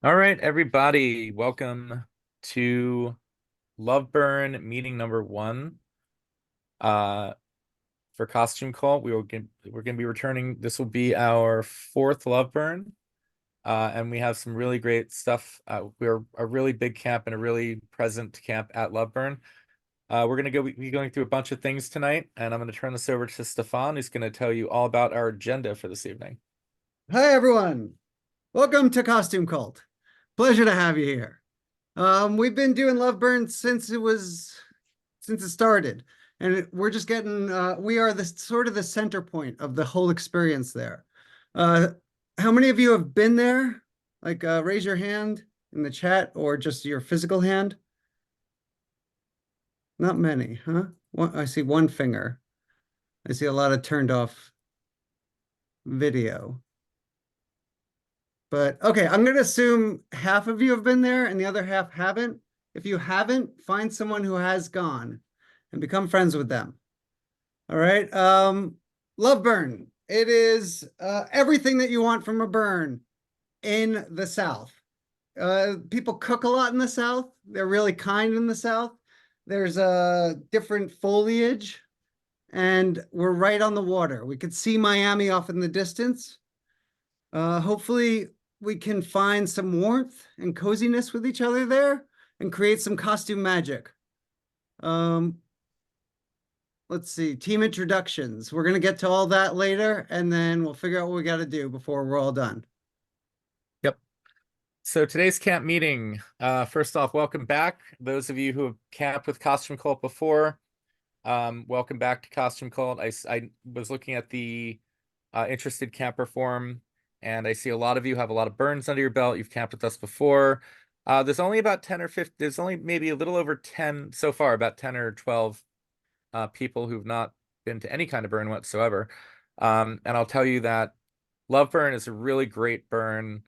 All right, everybody, welcome to Loveburn meeting number one. Uh, for Costume Cult, we're gonna be returning. This will be our fourth Loveburn, and we have some really great stuff. We're a really big camp and a really present camp at Loveburn. We're gonna be going through a bunch of things tonight, and I'm gonna turn this over to Stefan, who's gonna tell you all about our agenda for this evening. Hi, everyone. Welcome to Costume Cult. Pleasure to have you here. We've been doing Love Burn since it started, and we're just getting. We are the sort of the center point of the whole experience there. Uh, how many of you have been there? Like, raise your hand in the chat or just your physical hand. Not many, huh? I see one finger. I see a lot of turned off video. But okay, I'm going to assume half of you have been there and the other half haven't. If you haven't, find someone who has gone and become friends with them. All right. Love burn. It is everything that you want from a burn in the South. People cook a lot in the South. They're really kind in the South. There's different foliage, and we're right on the water. We could see Miami off in the distance. Hopefully, we can find some warmth and coziness with each other there and create some costume magic. Um, let's see, team introductions. We're going to get to all that later, and then we'll figure out what we got to do before we're all done. Yep. So today's camp meeting, first off, welcome back. Those of you who have camped with Costume Cult before, welcome back to Costume Cult. I was looking at the interested camper forum, and I see a lot of you have a lot of burns under your belt. You've camped with us before. There's only about 10 or 15, there's only maybe a little over 10 so far, about 10 or 12 people who've not been to any kind of burn whatsoever. And I'll tell you that Love Burn is a really great burn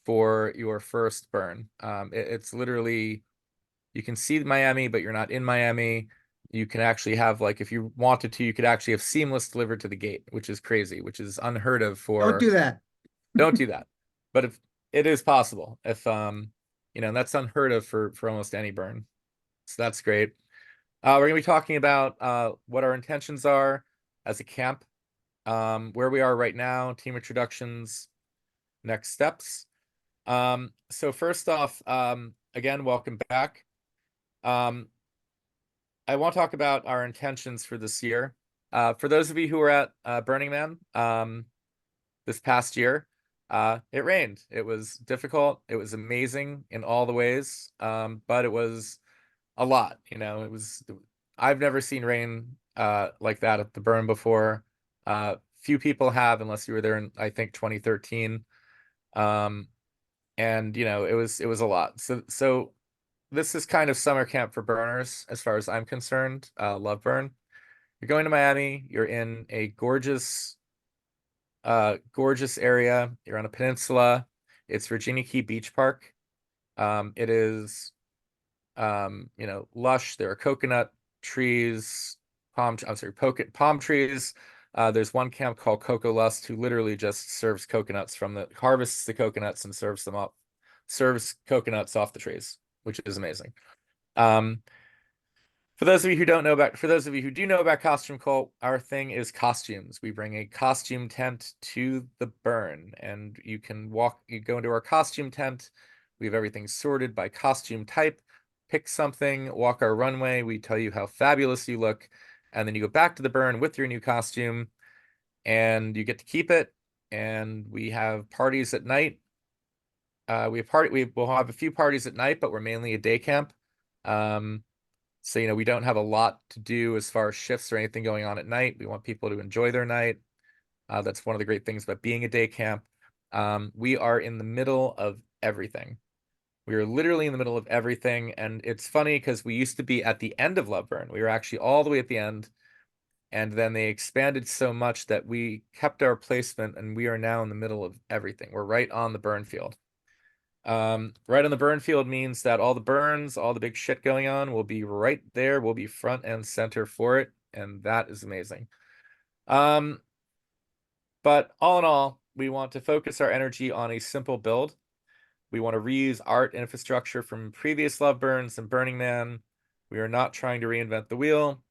for your first burn. It's literally, you can see Miami, but you're not in Miami. You can actually have, like, if you wanted to, you could actually have seamless delivered to the gate, which is crazy, which is unheard of Don't for, do that. don't do that. But if it is possible, if that's unheard of for almost any burn. So that's great. We're gonna be talking about what our intentions are as a camp, where we are right now, team introductions, next steps. So first off, again, welcome back. Um, I want to talk about our intentions for this year. For those of you who were at Burning Man this past year, it rained. It was difficult. It was amazing in all the ways, but it was a lot. I've never seen rain like that at the burn before. Few people have, unless you were there in, I think, 2013. Um, and it was a lot. So this is kind of summer camp for burners, as far as I'm concerned. Love burn. You're going to Miami. You're in a gorgeous area. You're on a peninsula. It's Virginia Key Beach Park. It is, lush. There are coconut trees, palm trees. There's one camp called Coco Lust who literally just serves coconuts harvests the coconuts and serves coconuts off the trees, which is amazing. Um, for those of you who do know about Costume Cult, our thing is costumes. We bring a costume tent to the burn, and you go into our costume tent. We have everything sorted by costume type. Pick something, walk our runway. We tell you how fabulous you look, and then you go back to the burn with your new costume, and you get to keep it. And we have parties at night. We will have a few parties at night, but we're mainly a day camp. So, we don't have a lot to do as far as shifts or anything going on at night. We want people to enjoy their night. That's one of the great things about being a day camp. We are in the middle of everything. We are literally in the middle of everything. And it's funny because we used to be at the end of Love Burn. We were actually all the way at the end. And then they expanded so much that we kept our placement, and we are now in the middle of everything. We're right on the burn field. Right on the burn field means that all the burns, all the big shit going on will be right there. We'll be front and center for it, and that is amazing. Um, but all in all, we want to focus our energy on a simple build. We want to reuse art and infrastructure from previous Love Burns and Burning Man. We are not trying to reinvent the wheel.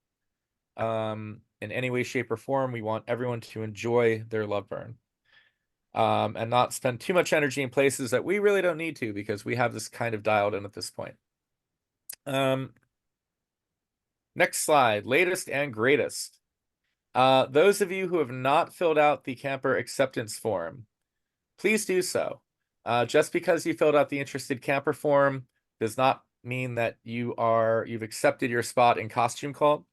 In any way, shape, or form, we want everyone to enjoy their Love Burn. And not spend too much energy in places that we really don't need to, because we have this kind of dialed in at this point. Next slide, latest and greatest. Those of you who have not filled out the camper acceptance form, please do so. Just because you filled out the interested camper form does not mean that you've accepted your spot in Costume Cult.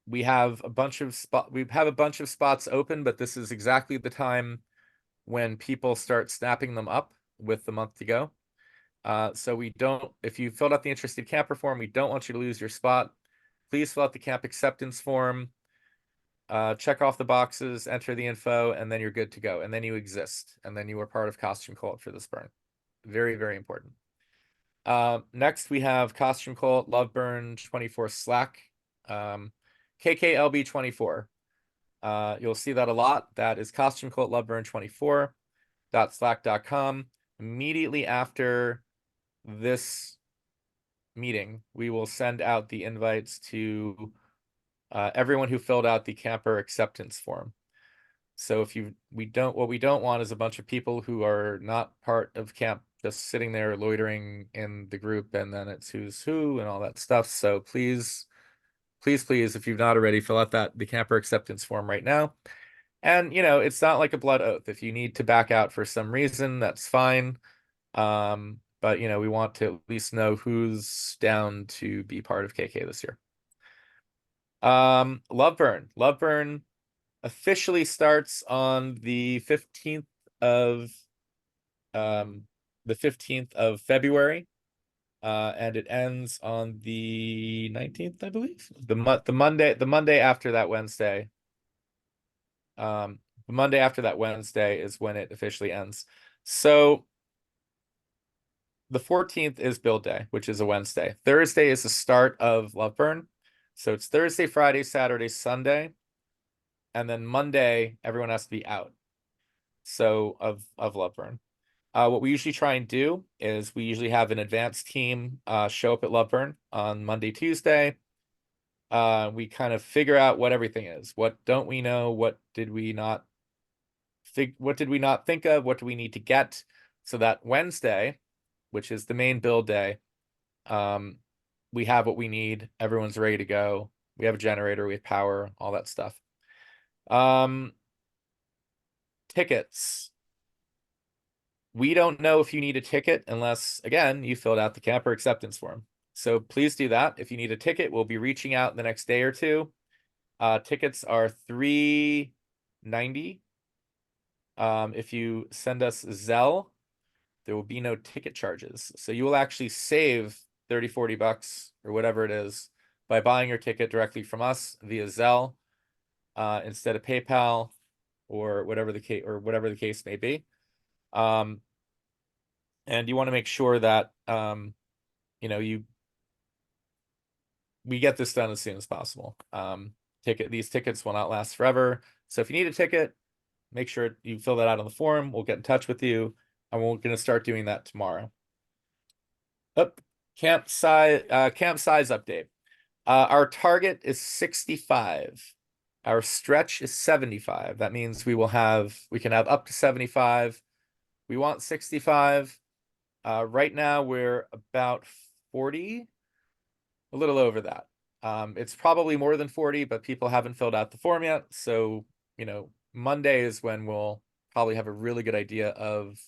We have a bunch of spots open, but this is exactly the time when people start snapping them up with the month to go. So if you filled out the interested camper form, we don't want you to lose your spot. Please fill out the camp acceptance form, check off the boxes, enter the info, and then you're good to go. And then you exist. And then you are part of Costume Cult for this burn. Very, very important. Next, we have Costume Cult Love Burn 24 Slack. KKLB24. You'll see that a lot. That is Costume Cult Love Burn 24.slack.com. Immediately after this meeting, we will send out the invites to everyone who filled out the camper acceptance form. So what we don't want is a bunch of people who are not part of camp just sitting there loitering in the group, and then it's who's who and all that stuff. So please, please, please, if you've not already, fill out the camper acceptance form right now. And it's not like a blood oath. If you need to back out for some reason, that's fine. But we want to at least know who's down to be part of KK this year. Love Burn officially starts on the 15th of February, and it ends on the 19th, I believe. The Monday after that Wednesday. The Monday after that Wednesday is when it officially ends. So the 14th is build day, which is a Wednesday. Thursday is the start of Love Burn. So it's Thursday, Friday, Saturday, Sunday. And then Monday, everyone has to be out. So of Love Burn. What we usually try and do is we usually have an advanced team show up at Love Burn on Monday, Tuesday. We kind of figure out what everything is. What don't we know? What did we not think of? What do we need to get? So that Wednesday, which is the main build day, we have what we need. Everyone's ready to go. We have a generator, we have power, all that stuff. Tickets. We don't know if you need a ticket unless, again, you filled out the camper acceptance form. So please do that. If you need a ticket, we'll be reaching out the next day or two. Tickets are $3.90. If you send us Zelle, there will be no ticket charges. So you will actually save 30, 40 bucks or whatever it is by buying your ticket directly from us via Zelle instead of PayPal or whatever the case may be. And you want to make sure that we get this done as soon as possible. These tickets will not last forever. So if you need a ticket, make sure you fill that out on the form. We'll get in touch with you, and we're going to start doing that tomorrow. Camp size update. Our target is 65. Our stretch is 75. That means we can have up to 75. We want 65. Right now we're about 40, a little over that. It's probably more than 40, but people haven't filled out the form yet. So, Monday is when we'll probably have a really good idea of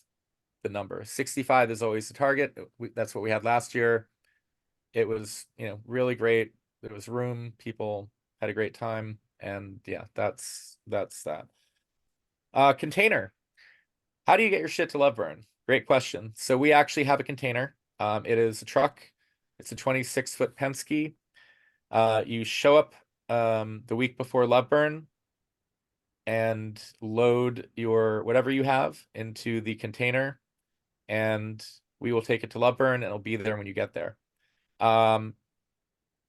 the number. 65 is always the target. That's what we had last year. It was, really great. There was room. People had a great time. And yeah, that's that. Container. How do you get your shit to Love Burn? Great question. So we actually have a container. It is a truck. It's a 26-foot Penske. You show up the week before Love Burn and load your whatever you have into the container, and we will take it to Love Burn, and it'll be there when you get there.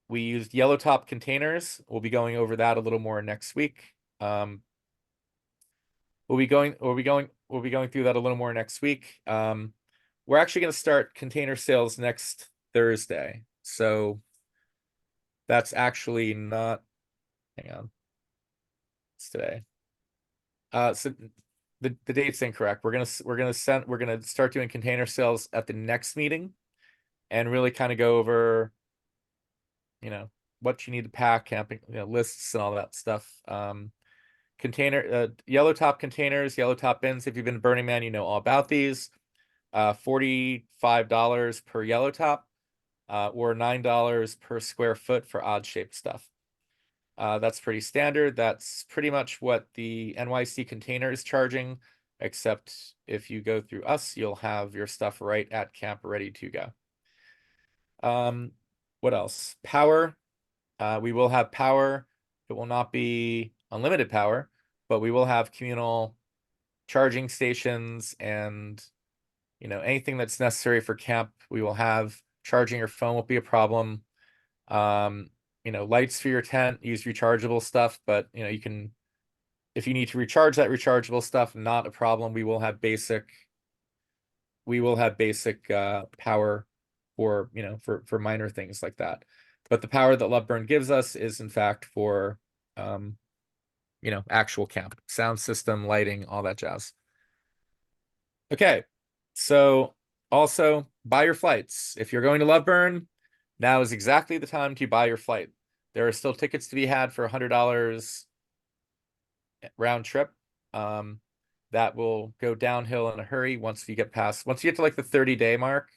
We used yellow top containers. We'll be going over that a little more next week. We'll be going through that a little more next week. We're actually going to start container sales next Thursday. So that's actually not, hang on. It's today. So the date's incorrect. We're gonna start doing container sales at the next meeting and really kind of go over, what you need to pack, camping, lists and all that stuff. Yellow top containers, yellow top bins. If you've been to Burning Man, you know all about these. $45 per yellow top, or $9 per square foot for odd shaped stuff. That's pretty standard. That's pretty much what the NYC container is charging, except if you go through us, you'll have your stuff right at camp ready to go. What else? Power. We will have power. It will not be unlimited power, but we will have communal charging stations and anything that's necessary for camp. We will have charging your phone won't be a problem. Lights for your tent, use rechargeable stuff, but you can, if you need to recharge that rechargeable stuff, not a problem. We will have basic power for minor things like that. But the power that Loveburn gives us is in fact for actual camp, sound system, lighting, all that jazz. Okay, so also buy your flights. If you're going to Loveburn, now is exactly the time to buy your flight. There are still tickets to be had for $100 round trip. That will go downhill in a hurry once you get to like the 30-day mark,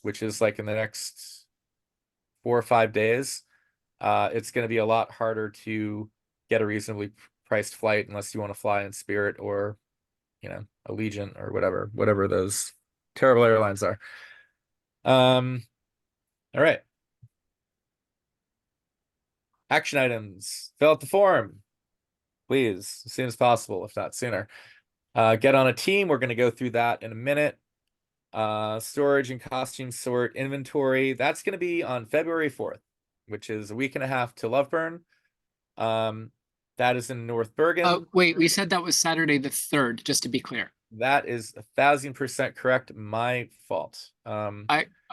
which is like in the next 4 or 5 days. It's going to be a lot harder to get a reasonably priced flight unless you want to fly in Spirit or, Allegiant or whatever those terrible airlines are. All right. Action items. Fill out the form, please, as soon as possible, if not sooner. Get on a team. We're going to go through that in a minute. Storage and costume sort inventory. That's going to be on February 4th, which is a week and a half to Loveburn. That is in North Bergen. Wait, we said that was Saturday the 3rd, just to be clear. That is 1,000% correct. My fault.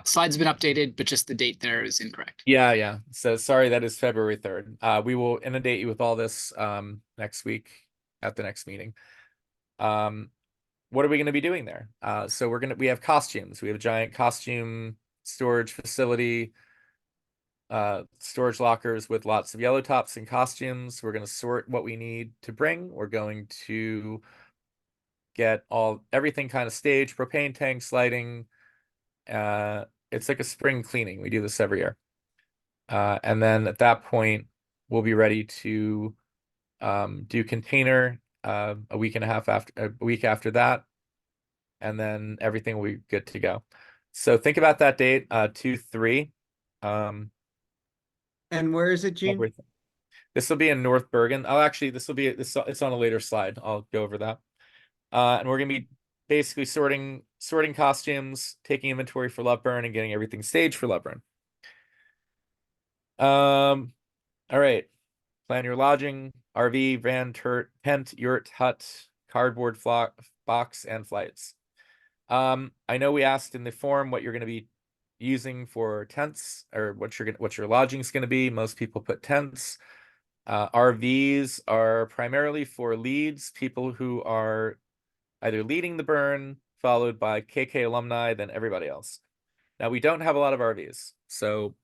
Slide's been updated, but just the date there is incorrect. Yeah. So sorry, that is February 3rd. We will inundate you with all this next week at the next meeting. What are we going to be doing there? So we have costumes. We have a giant costume storage facility, storage lockers with lots of yellow tops and costumes. We're going to sort what we need to bring. We're going to get everything kind of staged, propane tanks, lighting. It's like a spring cleaning. We do this every year. And then at that point, we'll be ready to do container a week after that. And then everything will be good to go. So think about that date, 2-3. And where is it, Gene? This will be in North Bergen. Oh, actually, it's on a later slide. I'll go over that. And we're gonna be basically sorting costumes, taking inventory for Loveburn, and getting everything staged for Loveburn. All right. Plan your lodging, RV, van, tent, yurt, hut, cardboard box, and flights. I know we asked in the form what you're going to be using for tents, or what your lodging is going to be. Most people put tents. RVs are primarily for leads, people who are either leading the burn, followed by KK alumni, then everybody else. Now, we don't have a lot of RVs, so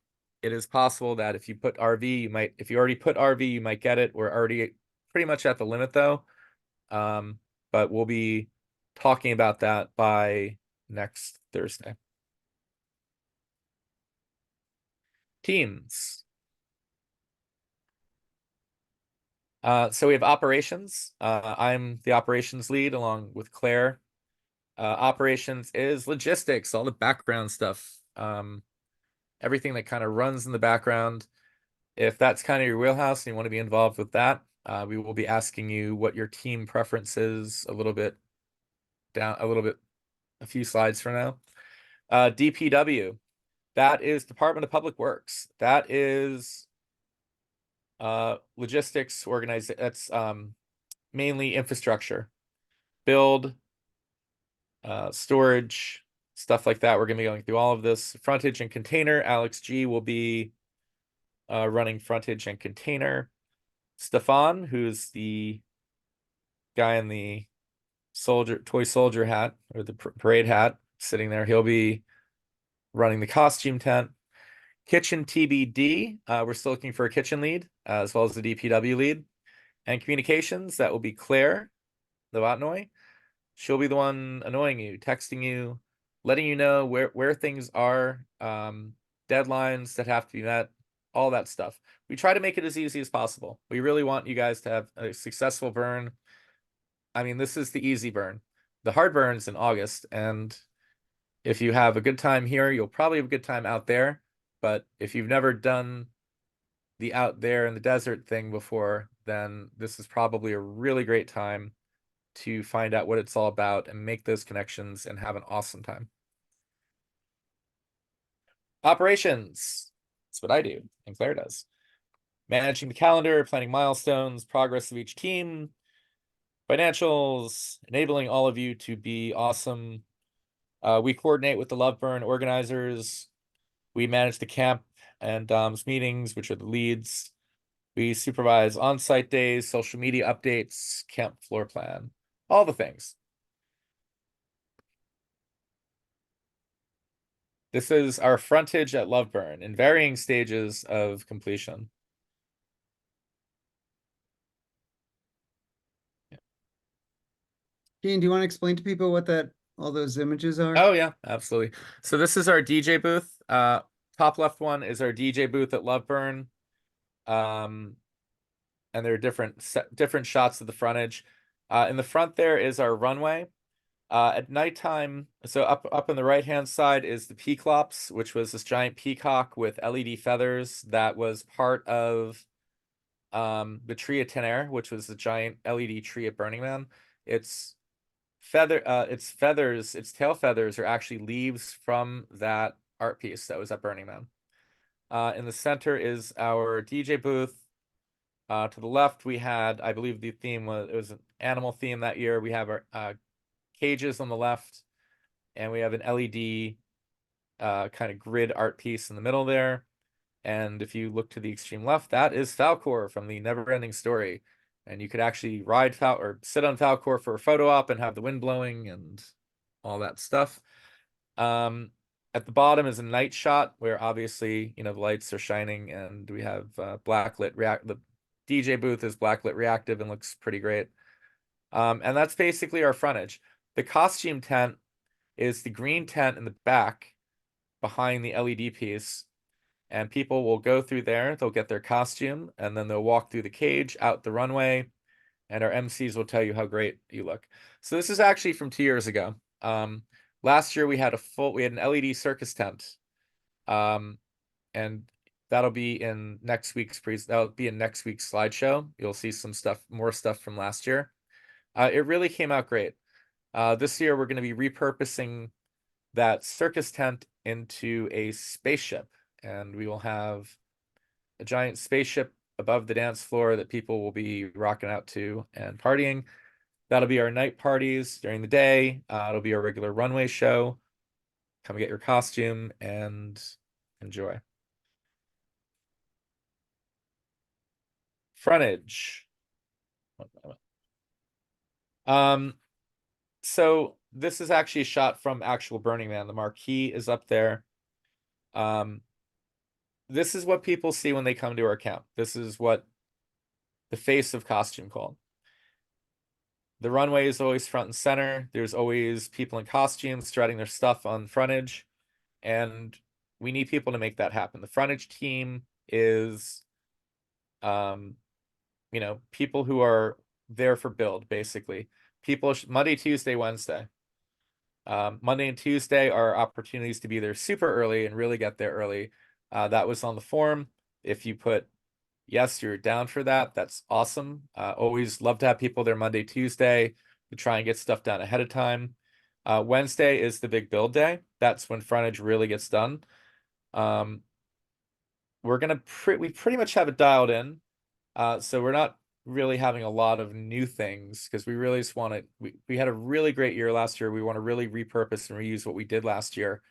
it is possible that if you put RV, if you already put RV, you might get it. We're already pretty much at the limit though. But we'll be talking about that by next Thursday. Teams. So we have operations. I'm the operations lead along with Claire. Operations is logistics, all the background stuff. Everything that kind of runs in the background. If that's kind of your wheelhouse and you want to be involved with that, we will be asking you what your team preference is a few slides from now. DPW, that is Department of Public Works. That is logistics that's mainly infrastructure. build, storage, stuff like that. We're going to be going through all of this. Frontage and container. Alex G will be running frontage and container. Stefan, who's the guy in the toy soldier hat or the parade hat sitting there, he'll be running the costume tent. Kitchen TBD, we're still looking for a kitchen lead, as well as the DPW lead. And communications, that will be Claire, the Botnoy. She'll be the one annoying you, texting you, letting you know where things are, deadlines that have to be met, all that stuff. We try to make it as easy as possible. We really want you guys to have a successful burn. I mean, this is the easy burn. The hard burn's in August, and if you have a good time here, you'll probably have a good time out there. But if you've never done the out there in the desert thing before, then this is probably a really great time to find out what it's all about and make those connections and have an awesome time. Operations. That's what I do, and Claire does. Managing the calendar, planning milestones, progress of each team, financials, enabling all of you to be awesome. We coordinate with the Love Burn organizers. We manage the camp and Dom's meetings, which are the leads. We supervise on-site days, social media updates, camp floor plan, all the things. This is our frontage at Loveburn in varying stages of completion. Gene, do you want to explain to people what all those images are? Oh yeah, absolutely. So this is our DJ booth. Top left one is our DJ booth at Loveburn. And there are different shots of the frontage. In the front there is our runway. At nighttime, so up on the right-hand side is the Peaclops, which was this giant peacock with LED feathers that was part of the tree of Tenaire, which was the giant LED tree at Burning Man. Its feathers, its tail feathers are actually leaves from that art piece that was at Burning Man. In the center is our DJ booth. To the left, we had, I believe the theme was an animal theme that year. We have our cages on the left, and we have an LED kind of grid art piece in the middle there. And if you look to the extreme left, that is Falcor from the Never-Ending Story. And you could actually ride or sit on Falcor for a photo op and have the wind blowing and all that stuff. At the bottom is a night shot where obviously, the lights are shining, and we have blacklit the DJ booth is blacklit reactive and looks pretty great. And that's basically our frontage. The costume tent is the green tent in the back behind the LED piece. And people will go through there, they'll get their costume, and then they'll walk through the cage out the runway, and our MCs will tell you how great you look. So this is actually from 2 years ago. Last year we had an LED circus tent. And that'll be in next week's slideshow. You'll see more stuff from last year. It really came out great. This year we're going to be repurposing that circus tent into a spaceship, and we will have a giant spaceship above the dance floor that people will be rocking out to and partying. That'll be our night parties during the day. It'll be our regular runway show. Come get your costume and enjoy. Frontage. So this is actually a shot from actual Burning Man. The marquee is up there. This is what people see when they come to our camp. This is what the face of costume called. The runway is always front and center. There's always people in costumes strutting their stuff on frontage, and we need people to make that happen. The frontage team is, people who are there for build, basically. People Monday, Tuesday, Wednesday. Monday and Tuesday are opportunities to be there super early and really get there early. That was on the form. If you put yes, you're down for that, that's awesome. Always love to have people there Monday, Tuesday to try and get stuff done ahead of time. Wednesday is the big build day. That's when frontage really gets done. We pretty much have it dialed in. So we're not really having a lot of new things because we really just want to. We had a really great year last year. We want to really repurpose and reuse what we did last year,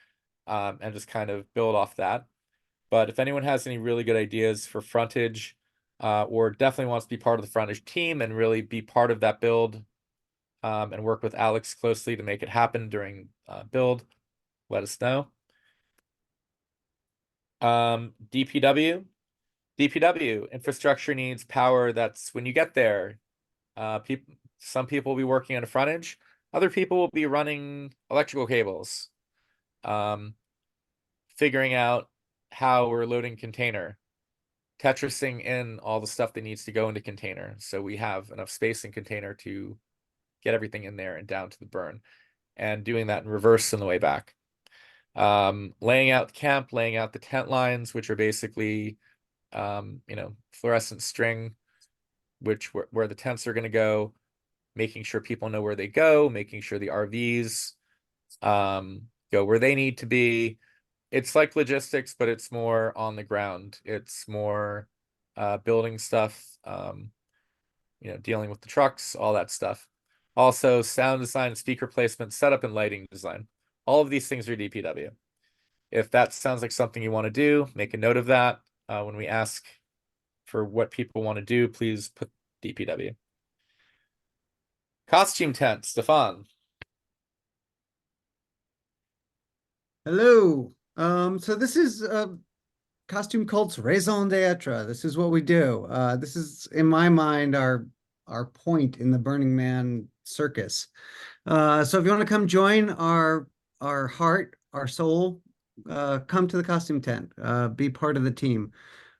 and just kind of build off that. But if anyone has any really good ideas for frontage, or definitely wants to be part of the frontage team and really be part of that build, and work with Alex closely to make it happen during build, let us know. DPW. DPW infrastructure needs power. That's when you get there. Some people will be working on a frontage. Other people will be running electrical cables. Figuring out how we're loading container. Tetrising in all the stuff that needs to go into container. So we have enough space in container to get everything in there and down to the burn. And doing that in reverse on the way back. Laying out the camp, laying out the tent lines, which are basically fluorescent string, where the tents are going to go, making sure people know where they go, making sure the RVs go where they need to be. It's like logistics, but it's more on the ground. It's more building stuff, dealing with the trucks, all that stuff. Also, sound design, speaker placement, setup, and lighting design. All of these things are DPW. If that sounds like something you want to do, make a note of that. When we ask for what people want to do, please put DPW. Costume tent, Stefan. Hello. So this is Costume Cult's raison d'etre. This is what we do. This is, in my mind, our point in the Burning Man circus. So if you want to come join our heart, our soul, come to the costume tent. Be part of the team.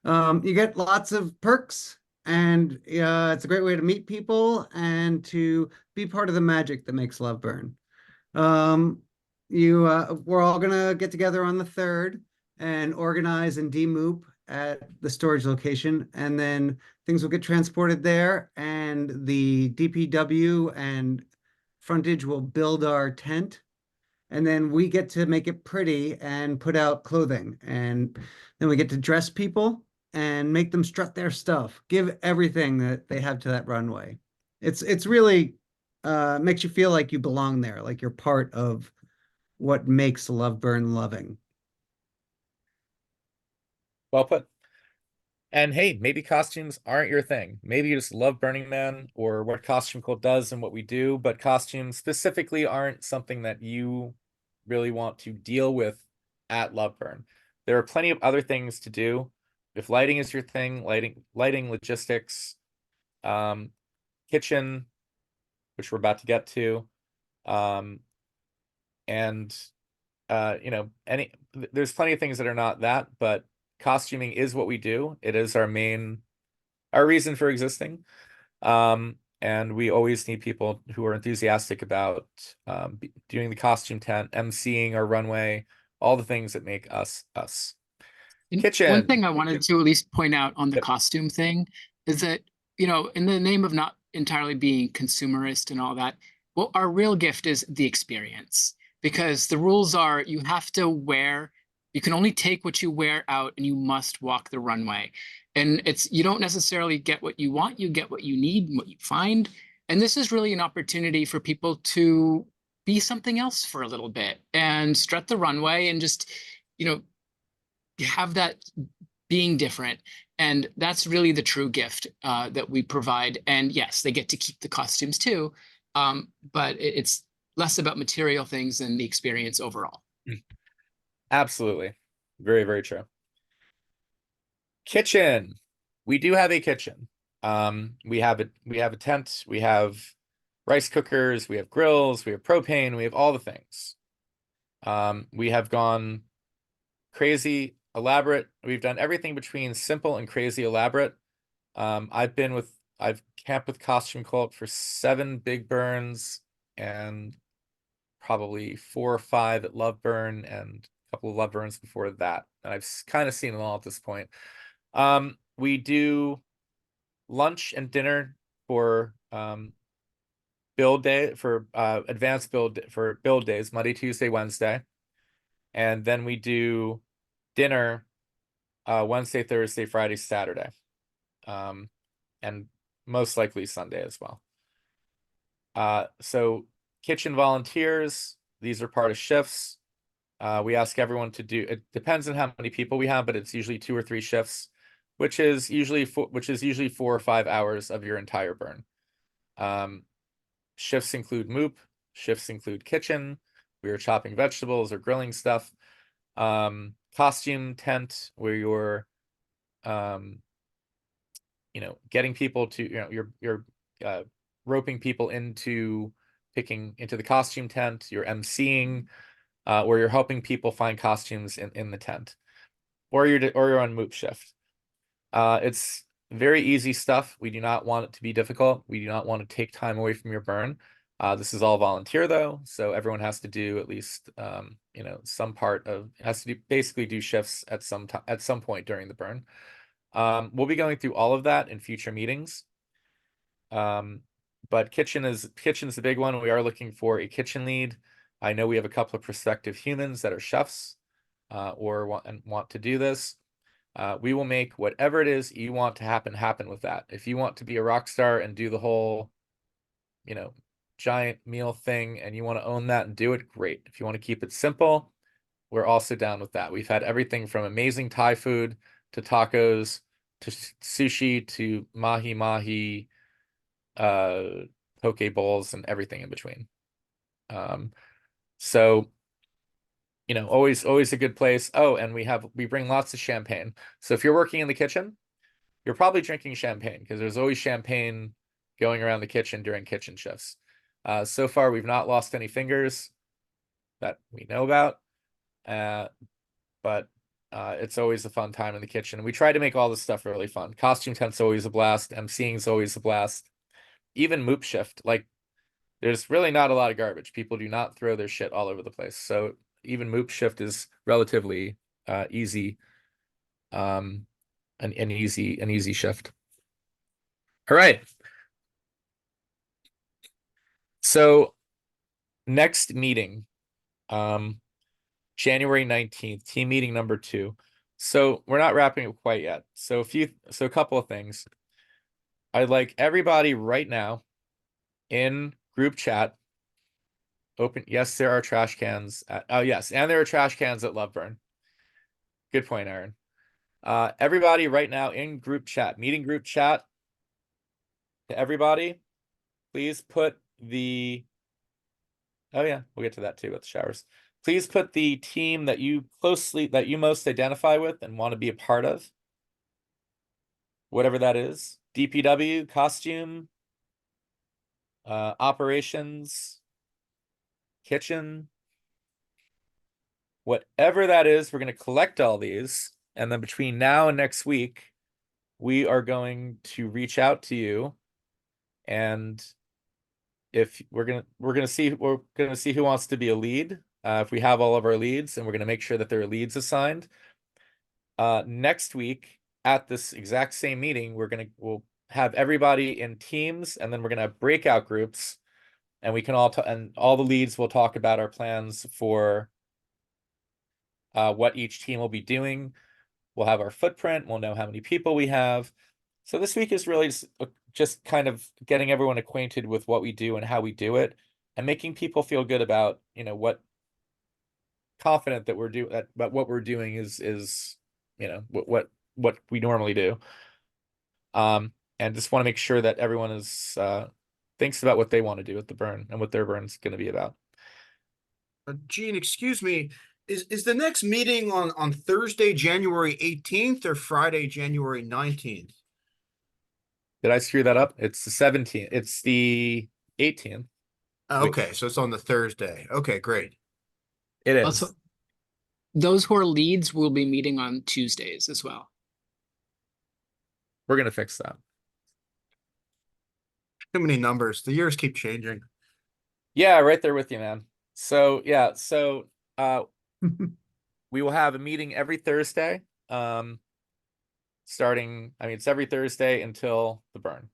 You get lots of perks, and it's a great way to meet people and to be part of the magic that makes love burn. We're all gonna get together on the 3rd and organize and demoop at the storage location, and then things will get transported there, and the DPW and frontage will build our tent, and then we get to make it pretty and put out clothing, and then we get to dress people and make them strut their stuff, give everything that they have to that runway. It's really makes you feel like you belong there, like you're part of what makes Love Burn loving. Well put. And hey, maybe costumes aren't your thing. Maybe you just love Burning Man or what Costume Cult does and what we do, but costumes specifically aren't something that you really want to deal with at Love Burn. There are plenty of other things to do. If lighting is your thing, lighting logistics, kitchen, which we're about to get to, and there's plenty of things that are not that, but costuming is what we do. It is our reason for existing. And we always need people who are enthusiastic about doing the costume tent, emceeing our runway, all the things that make us us. And Kitchen. one thing I wanted to at least point out on the Yep. costume thing is that, in the name of not entirely being consumerist and all that, well, our real gift is the experience, because the rules are you can only take what you wear out, and you must walk the runway. And you don't necessarily get what you want, you get what you need and what you find. And this is really an opportunity for people to be something else for a little bit and strut the runway and just, have that being different. And that's really the true gift that we provide. And yes, they get to keep the costumes too, but it's less about material things than the experience overall. Absolutely. Very, very true. Kitchen. We do have a kitchen. We have a tent, we have rice cookers, we have grills, we have propane, we have all the things. We have gone crazy elaborate. We've done everything between simple and crazy elaborate. I've camped with Costume Cult for 7 big burns and probably 4 or 5 at Love Burn and a couple of Love Burns before that. And I've kind of seen it all at this point. We do lunch and dinner for build day, for advanced build, for build days, Monday, Tuesday, Wednesday. And then we do dinner Wednesday, Thursday, Friday, Saturday. And most likely Sunday as well. So kitchen volunteers, these are part of shifts. We ask everyone to do, it depends on how many people we have, but it's usually 2 or 3 shifts, which is usually 4 or 5 hours of your entire burn. Shifts include MOOP, shifts include kitchen, we are chopping vegetables or grilling stuff. Costume tent, where you're getting people to, you're roping people into the costume tent, you're emceeing, where you're helping people find costumes in the tent, or you're on MOOP shift. It's very easy stuff. We do not want it to be difficult. We do not want to take time away from your burn. This is all volunteer though, so everyone has to do at least some part of, has to basically do shifts at some point during the burn. We'll be going through all of that in future meetings. But kitchen's the big one. We are looking for a kitchen lead. I know we have a couple of prospective humans that are chefs, or want to do this. We will make whatever it is you want to happen with that. If you want to be a rock star and do the whole, giant meal thing and you want to own that and do it, great. If you want to keep it simple, we're also down with that. We've had everything from amazing Thai food to tacos to sushi to mahi poke bowls and everything in between. So always a good place. Oh, and we bring lots of champagne. So if you're working in the kitchen, you're probably drinking champagne because there's always champagne going around the kitchen during kitchen shifts. So far, we've not lost any fingers that we know about, but it's always a fun time in the kitchen. We try to make all this stuff really fun. Costume tent's always a blast. emceeing's always a blast. Even MOOP shift, like there's really not a lot of garbage. People do not throw their shit all over the place. So even MOOP shift is relatively easy, an easy shift. All right. So next meeting, January 19th, team meeting number 2. So we're not wrapping up quite yet. So a couple of things. I'd like everybody right now in group chat. Yes, there are trash cans. Oh yes, and there are trash cans at Loveburn. Good point, Aaron. Everybody right now in group chat, meeting group chat. To everybody, please put the. Oh yeah, we'll get to that too with the showers. Please put the team that you most identify with and want to be a part of. Whatever that is. DPW, costume, operations, kitchen, whatever that is, we're going to collect all these. And then between now and next week, we are going to reach out to you. And if we're gonna see who wants to be a lead. If we have all of our leads, and we're gonna make sure that there are leads assigned. Next week at this exact same meeting, we'll have everybody in teams, and then we're gonna have breakout groups, and we can and all the leads will talk about our plans for what each team will be doing. We'll have our footprint. We'll know how many people we have. So this week is really just kind of getting everyone acquainted with what we do and how we do it, and making people feel good about, what confident that we're doing, that what we're doing is what we normally do. And just want to make sure that everyone is thinks about what they want to do with the burn and what their burn's going to be about. Gene, excuse me, is the next meeting on Thursday, January 18th or Friday, January 19th? Did I screw that up? It's the 17th. It's the 18th. Okay, so it's on the Thursday. Okay, great. It is. Also, those who are leads will be meeting on Tuesdays as well. We're gonna fix that. Too many numbers. The years keep changing. Yeah, right there with you, man. So yeah, we will have a meeting every Thursday. It's every Thursday until the burn.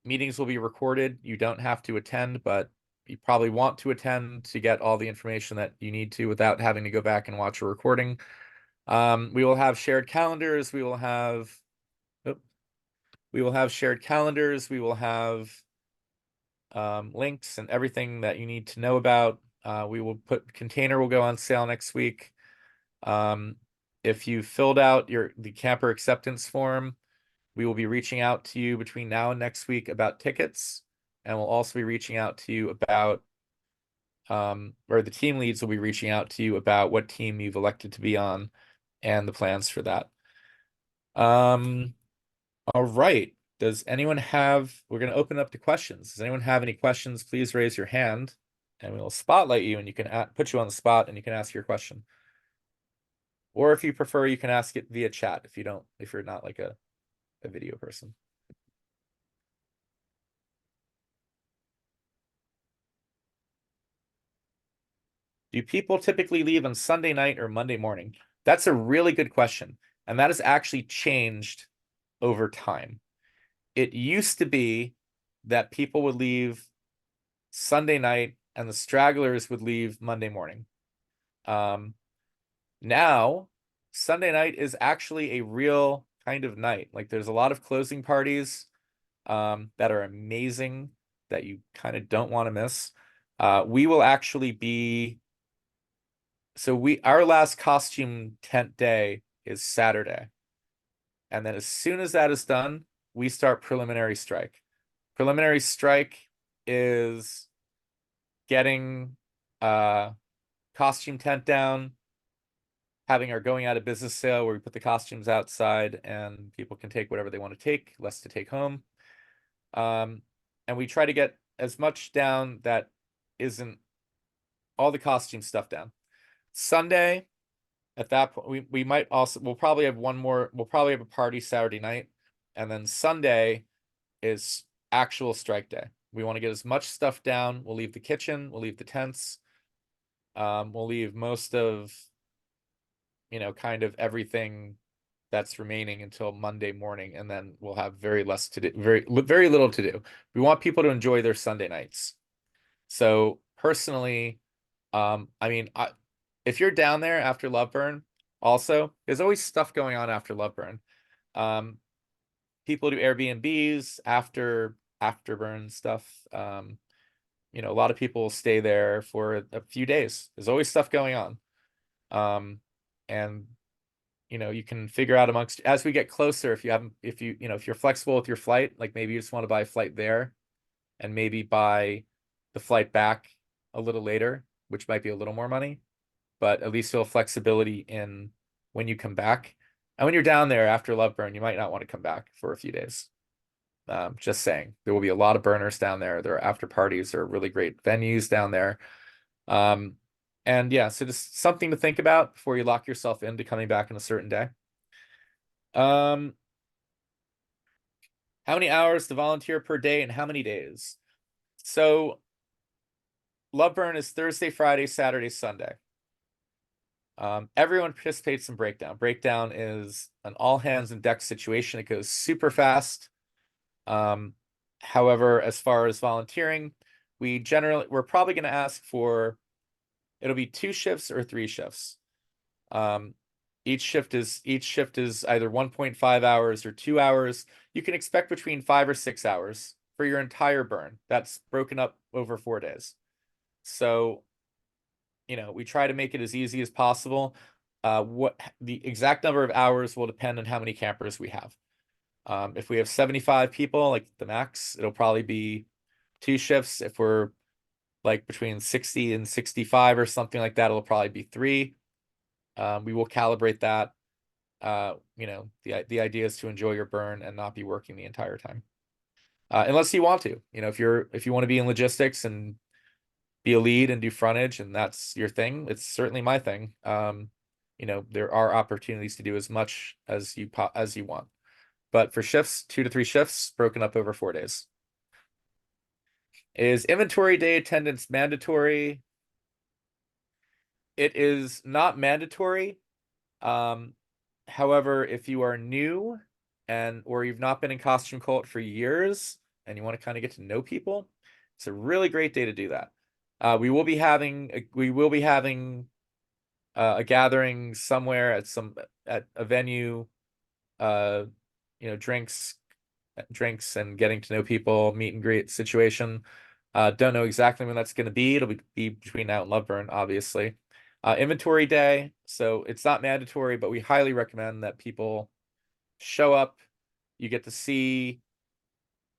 Meetings will be recorded. You don't have to attend, but you probably want to attend to get all the information that you need to without having to go back and watch a recording. We will have shared calendars. We will have We will have shared calendars. We will have links and everything that you need to know about. We will put container will go on sale next week. If you filled out the camper acceptance form, we will be reaching out to you between now and next week about tickets, and we'll also be reaching out to you about or the team leads will be reaching out to you about what team you've elected to be on and the plans for that. All right. Does anyone have, we're going to open up to questions. Does anyone have any questions? Please raise your hand and we'll spotlight you and you can put you on the spot and you can ask your question. Or if you prefer, you can ask it via chat if you're not like a video person. Do people typically leave on Sunday night or Monday morning? That's a really good question. And that has actually changed over time. It used to be that people would leave Sunday night and the stragglers would leave Monday morning. Now, Sunday night is actually a real kind of night. Like there's a lot of closing parties that are amazing that you kind of don't want to miss. We will actually be, our last costume tent day is Saturday. And then as soon as that is done, we start preliminary strike. Preliminary strike is getting costume tent down, having our going out of business sale where we put the costumes outside and people can take whatever they want to take, less to take home. And we try to get as much down that isn't all the costume stuff down. Sunday, at that point, we'll probably have a party Saturday night. And then Sunday is actual strike day. We want to get as much stuff down. We'll leave the kitchen, we'll leave the tents. We'll leave most of, kind of everything that's remaining until Monday morning, and then we'll have very less to do, very little to do. We want people to enjoy their Sunday nights. So personally, if you're down there after Loveburn, also, there's always stuff going on after Loveburn. People do Airbnbs afterburn stuff. A lot of people will stay there for a few days. There's always stuff going on. And you can figure out amongst as we get closer, if you're flexible with your flight, like maybe you just want to buy a flight there and maybe buy the flight back a little later, which might be a little more money, but at least you'll have flexibility in when you come back. And when you're down there after Loveburn, you might not want to come back for a few days. Just saying, there will be a lot of burners down there. There are after parties. There are really great venues down there. And yeah, so just something to think about before you lock yourself into coming back in a certain day. How many hours to volunteer per day and how many days? So Loveburn is Thursday, Friday, Saturday, Sunday. Everyone participates in Breakdown. Breakdown is an all hands on deck situation. It goes super fast. However, as far as volunteering, we're probably going to ask for, it'll be 2 shifts or 3 shifts. Each shift is either 1.5 hours or 2 hours. You can expect between 5 or 6 hours for your entire burn. That's broken up over 4 days. So, we try to make it as easy as possible. What the exact number of hours will depend on how many campers we have. If we have 75 people, like the max, it'll probably be 2 shifts. If we're like between 60 and 65 or something like that, it'll probably be 3. We will calibrate that. The idea is to enjoy your burn and not be working the entire time. Unless you want to, if you want to be in logistics and be a lead and do frontage and that's your thing, it's certainly my thing. There are opportunities to do as much as you want. But for shifts, 2 to 3 shifts broken up over 4 days. Is inventory day attendance mandatory? It is not mandatory. However, if you are new or you've not been in Costume Cult for years and you want to kind of get to know people, it's a really great day to do that. We will be having a gathering somewhere at a venue, drinks, drinks and getting to know people, meet and greet situation. Don't know exactly when that's going to be. It'll be between now and Loveburn, obviously. Inventory day. So it's not mandatory, but we highly recommend that people show up. You get to see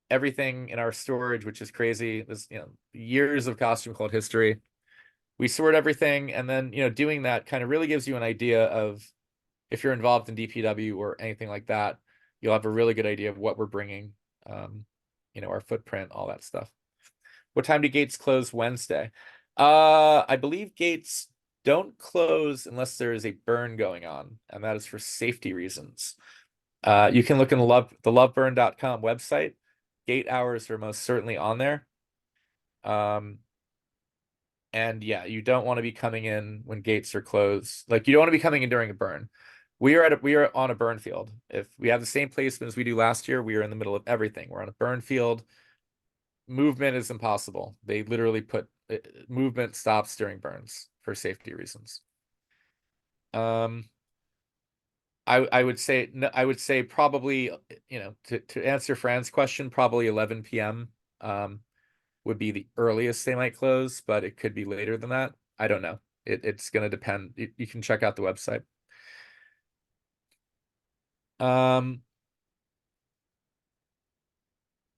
everything in our storage, which is crazy. There's, years of costume cult history. We sort everything, and then, doing that kind of really gives you an idea of if you're involved in DPW or anything like that, you'll have a really good idea of what we're bringing, our footprint, all that stuff. What time do gates close Wednesday? I believe gates don't close unless there is a burn going on, and that is for safety reasons. You can look in the loveburn.com website. Gate hours are most certainly on there. And yeah, you don't want to be coming in when gates are closed. Like, you don't want to be coming in during a burn. We are on a burn field. If we have the same placement as we do last year, we are in the middle of everything. We're on a burn field. Movement is impossible. They literally put movement stops during burns for safety reasons. I would say probably, to answer Fran's question, probably 11 p.m. Would be the earliest they might close, but it could be later than that. I don't know. It's going to depend. You can check out the website.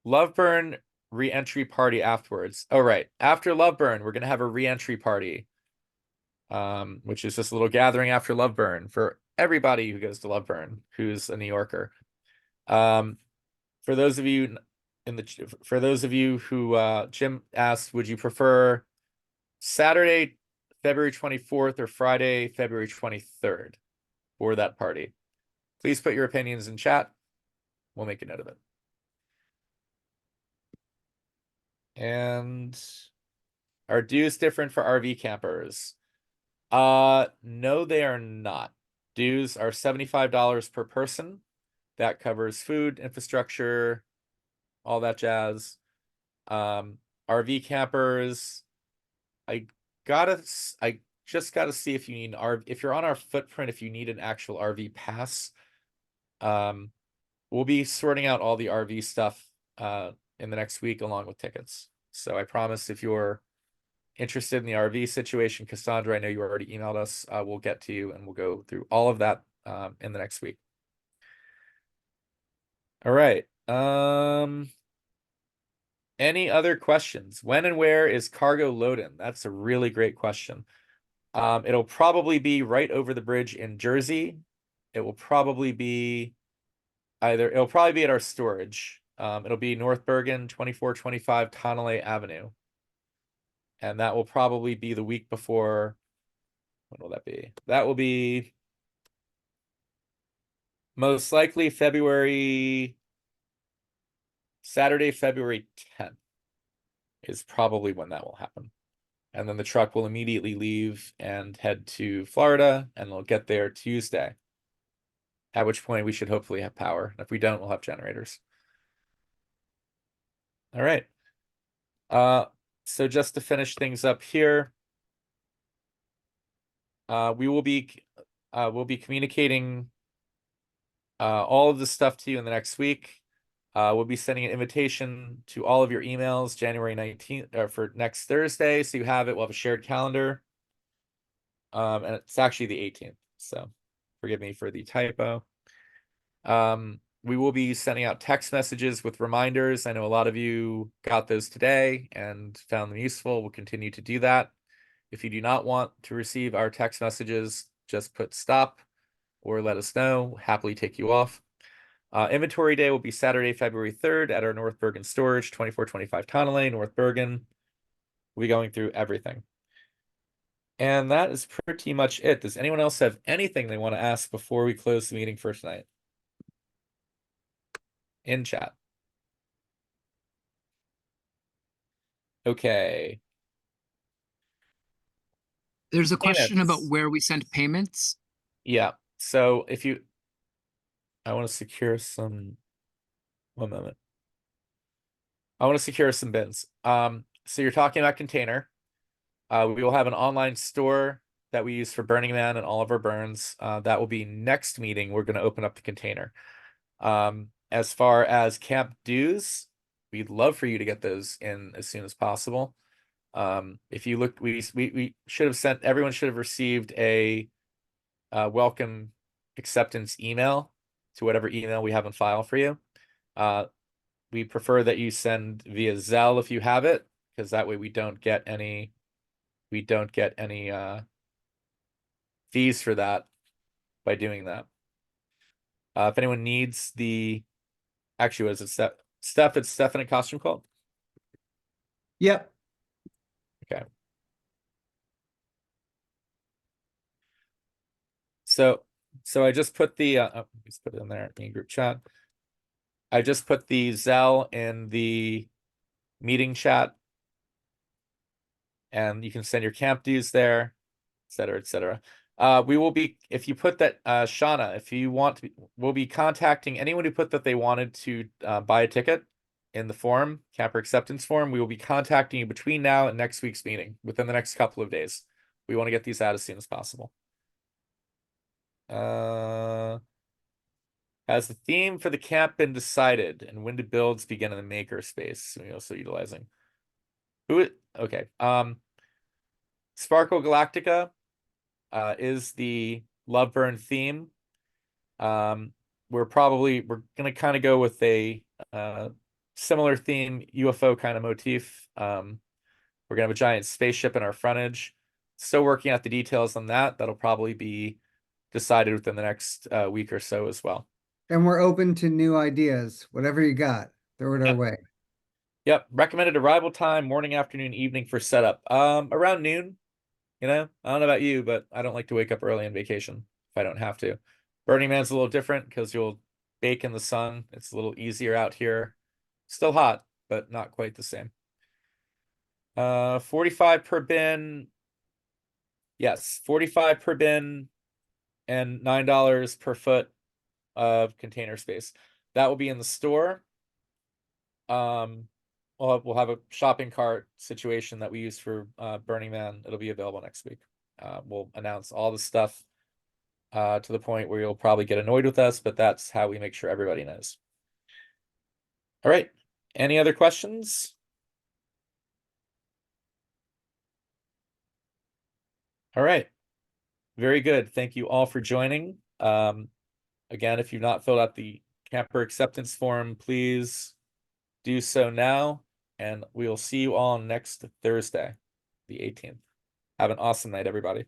Loveburn re-entry party afterwards. Oh, right. After Loveburn, we're going to have a re-entry party, which is just a little gathering after Loveburn for everybody who goes to Loveburn, who's a New Yorker. For those of you who Jim asked, would you prefer Saturday, February 24th or Friday, February 23rd for that party? Please put your opinions in chat. We'll make a note of it. And are dues different for RV campers? No, they are not. Dues are $75 per person. That covers food, infrastructure, all that jazz. RV campers, I just gotta see if you need if you're on our footprint, if you need an actual RV pass. We'll be sorting out all the RV stuff in the next week along with tickets. So I promise, if you're interested in the RV situation, Cassandra, I know you already emailed us. We'll get to you and we'll go through all of that in the next week. All right. Any other questions? When and where is cargo load-in? That's a really great question. It'll probably be right over the bridge in Jersey. It'll probably be at our storage. It'll be North Bergen, 2425 Tonelay Avenue. And that will probably be the week before. When will that be? That will be most likely Saturday, February 10th is probably when that will happen. And then the truck will immediately leave and head to Florida, and they'll get there Tuesday. At which point we should hopefully have power. If we don't, we'll have generators. All right. So just to finish things up here, we'll be communicating all of this stuff to you in the next week. We'll be sending an invitation to all of your emails January 19th for next Thursday, so you have it. We'll have a shared calendar. And it's actually the 18th, so forgive me for the typo. We will be sending out text messages with reminders. I know a lot of you got those today and found them useful. We'll continue to do that. If you do not want to receive our text messages, just put stop or let us know. Happily take you off. Inventory day will be Saturday, February 3rd at our North Bergen storage, 2425 Tonelay, North Bergen. We'll be going through everything. And that is pretty much it. Does anyone else have anything they want to ask before we close the meeting for tonight? In chat. Okay. There's a question about Payments. where we send payments. Yeah. So I want to secure some. One moment. I want to secure some bins. So you're talking about container. We will have an online store that we use for Burning Man and all of our burns. That will be next meeting. We're going to open up the container. As far as camp dues, we'd love for you to get those in as soon as possible. If you look, we should have sent, everyone should have received a welcome acceptance email to whatever email we have on file for you. We prefer that you send via Zelle if you have it, because that way we don't get any fees for that by doing that. If anyone needs the, actually, was it Steph? It's Steph in a costume cult? Yep. Okay. So I just put the just put it in there in group chat. I just put the Zelle in the meeting chat, and you can send your camp dues there, et cetera, et cetera. We will be, if you put that, Shauna, if you want to, we'll be contacting anyone who put that they wanted to buy a ticket in the form, camper acceptance form. We will be contacting you between now and next week's meeting, within the next couple of days. We want to get these out as soon as possible. Has the theme for the camp been decided, and when do builds begin in the maker space? We also utilizing okay. Sparkle Galactica is the Loveburn theme. We're gonna kind of go with a similar theme, UFO kind of motif. We're gonna have a giant spaceship in our frontage. Still working out the details on that. That'll probably be decided within the next week or so as well. And we're open to new ideas. Whatever you got, throw it our way. Yep. Recommended arrival time, morning, afternoon, evening for setup. Around noon. You know, I don't know about you, but I don't like to wake up early on vacation if I don't have to. Burning Man's a little different because you'll bake in the sun. It's a little easier out here. Still hot, but not quite the same. 45 per bin. Yes, 45 per bin and $9 per foot of container space. That will be in the store. We'll have a shopping cart situation that we use for Burning Man. It'll be available next week. We'll announce all the stuff to the point where you'll probably get annoyed with us, but that's how we make sure everybody knows. All right. Any other questions? All right. Very good. Thank you all for joining. Again, if you've not filled out the camper acceptance form, please do so now, and we will see you all next Thursday, the 18th. Have an awesome night, everybody.